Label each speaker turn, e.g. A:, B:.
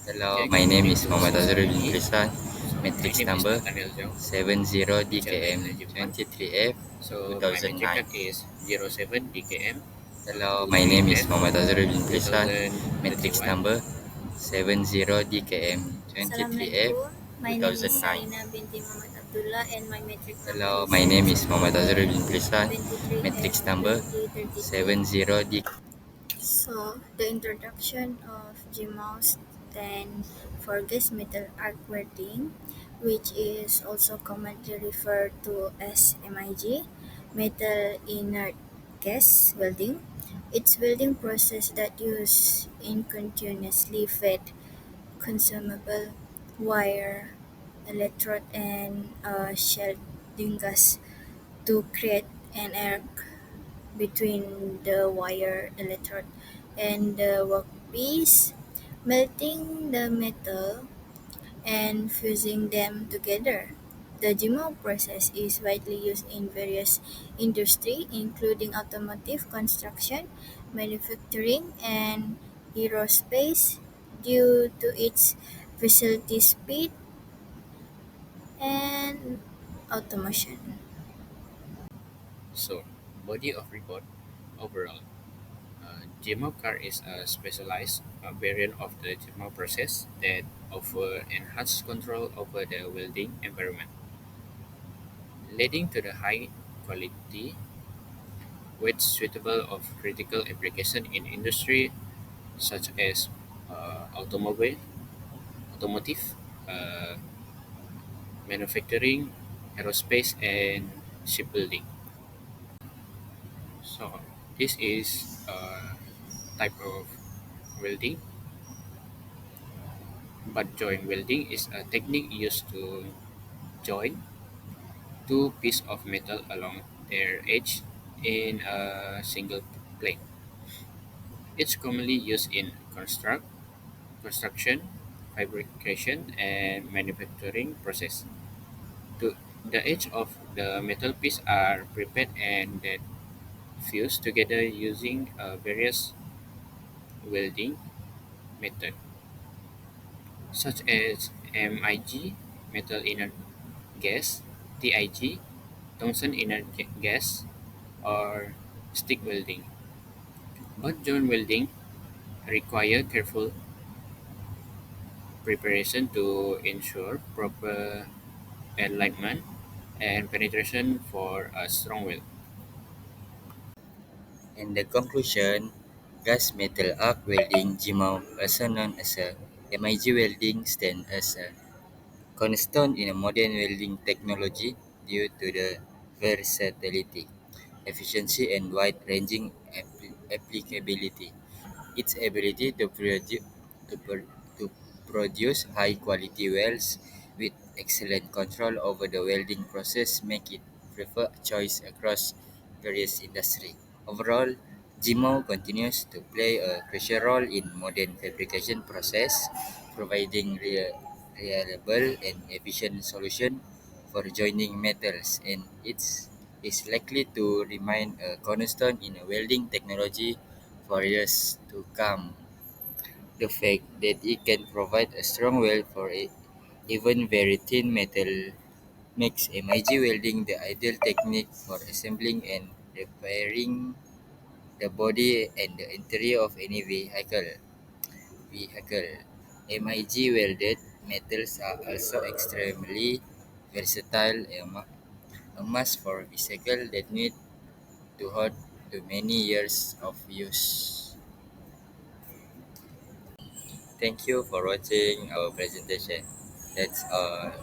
A: Hello,
B: Okay,
A: my
B: good
A: name
B: morning
A: is
B: to
A: Muhammad
B: Sister
A: Azrul bin
B: Lily.
A: Tristan.
B: My
A: Matrix
B: name is
A: number
B: Nathaniel Jong,
A: 70
B: teacher of
A: DKM
B: Biology 1.
A: 23F
B: My metric
A: 2009.
B: card is 07 DKM
A: Hello, my name is
B: 23F
A: Muhammad Azrul bin Tristan. Matrix
B: 2021.
A: number 70 DKM 23F
C: Assalamualaikum. My name is
A: 2009.
C: Sarina binti Muhammad Abdullah and my metric number
A: Hello,
C: is
A: my name is
C: 07
A: Muhammad Azrul
C: DKM
A: bin Tristan.
C: 23F
A: Matrix number
C: 2033.
A: 70 DKM.
C: So, the introduction of GMAW stand for gas metal arc welding, which is also commonly referred to as MIG, metal inert gas welding. It's welding process that use in continuously fed consumable wire, electrode, and shielding gas to create an arc between the wire, electrode, and the workpiece, melting the metal and fusing them together. The GMAW process is widely used in various industries, including automotive construction, manufacturing, and aerospace, due to its facility speed and automation.
B: So, body of report overall. GMAW car is a specialized variant of the GMAW process that offer enhanced control over the welding environment, leading to the high quality with suitable of critical application in industry such as automotive, uh, manufacturing, aerospace, and shipbuilding. So this is a type of welding, but joint welding is a technique used to join two pieces of metal along their edge in a single plane. It's commonly used in construction, fabrication, and manufacturing process. To the edge of the metal piece are prepared and then fused together using various welding methods, such as MIG, metal inert gas, TIG, tungsten inert gas, or stick welding. But joint welding require careful preparation to ensure proper alignment and penetration for a strong weld.
A: In the conclusion, gas metal arc welding GMAW, also known as a MIG welding, stands as a cornerstone in a modern welding technology due to the versatility, efficiency, and wide-ranging applicability. Its ability to, pro- to produce high-quality welds with excellent control over the welding process make it preferred choice across various industries. Overall, GMO continues to play a crucial role in modern fabrication process, providing reliable and efficient solution for joining metals, and is likely to remain a cornerstone in welding technology for years to come. The fact that it can provide a strong weld for even very thin metal makes MIG welding the ideal technique for assembling and repairing the body and the interior of any vehicle. MIG welded metals are also extremely versatile, a must for vehicles that need to hold to many years of use. Thank you for watching our presentation. That's all.